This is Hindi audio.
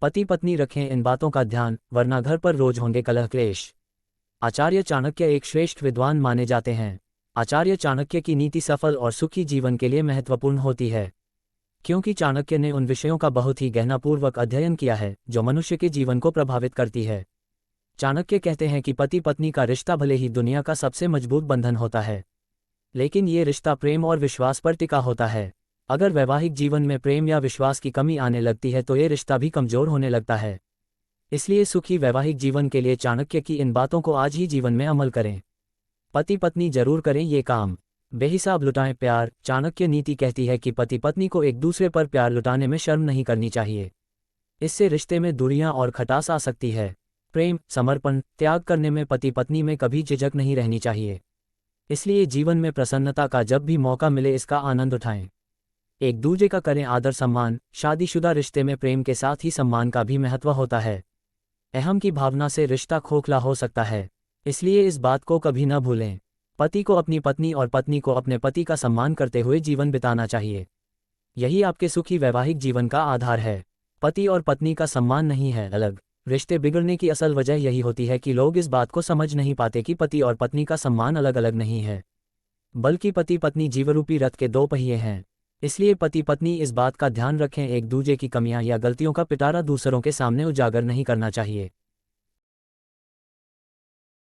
पति पत्नी रखें इन बातों का ध्यान, वरना घर पर रोज होंगे कलह क्लेश। आचार्य चाणक्य एक श्रेष्ठ विद्वान माने जाते हैं। आचार्य चाणक्य की नीति सफल और सुखी जीवन के लिए महत्वपूर्ण होती है, क्योंकि चाणक्य ने उन विषयों का बहुत ही गहनापूर्वक अध्ययन किया है जो मनुष्य के जीवन को प्रभावित करती है। चाणक्य कहते हैं कि पति पत्नी का रिश्ता भले ही दुनिया का सबसे मजबूत बंधन होता है, लेकिन ये रिश्ता प्रेम और विश्वास पर टिका होता है। अगर वैवाहिक जीवन में प्रेम या विश्वास की कमी आने लगती है तो ये रिश्ता भी कमजोर होने लगता है। इसलिए सुखी वैवाहिक जीवन के लिए चाणक्य की इन बातों को आज ही जीवन में अमल करें। पति पत्नी जरूर करें ये काम। बेहिसाब लुटाएं प्यार। चाणक्य नीति कहती है कि पति पत्नी को एक दूसरे पर प्यार लुटाने में शर्म नहीं करनी चाहिए। इससे रिश्ते में दूरियां और खटास आ सकती है। प्रेम, समर्पण, त्याग करने में पति पत्नी में कभी झिझक नहीं रहनी चाहिए। इसलिए जीवन में प्रसन्नता का जब भी मौका मिले इसका आनंद उठाएं। एक दूसरे का करें आदर सम्मान। शादीशुदा रिश्ते में प्रेम के साथ ही सम्मान का भी महत्व होता है। अहम की भावना से रिश्ता खोखला हो सकता है, इसलिए इस बात को कभी न भूलें। पति को अपनी पत्नी और पत्नी को अपने पति का सम्मान करते हुए जीवन बिताना चाहिए। यही आपके सुखी वैवाहिक जीवन का आधार है। पति और पत्नी का सम्मान नहीं है अलग। रिश्ते बिगड़ने की असल वजह यही होती है कि लोग इस बात को समझ नहीं पाते कि पति और पत्नी का सम्मान अलग अलग नहीं है, बल्कि पति पत्नी जीवरूपी रथ के दो पहिए हैं। इसलिए पति पत्नी इस बात का ध्यान रखें, एक दूसरे की कमियां या गलतियों का पिटारा दूसरों के सामने उजागर नहीं करना चाहिए।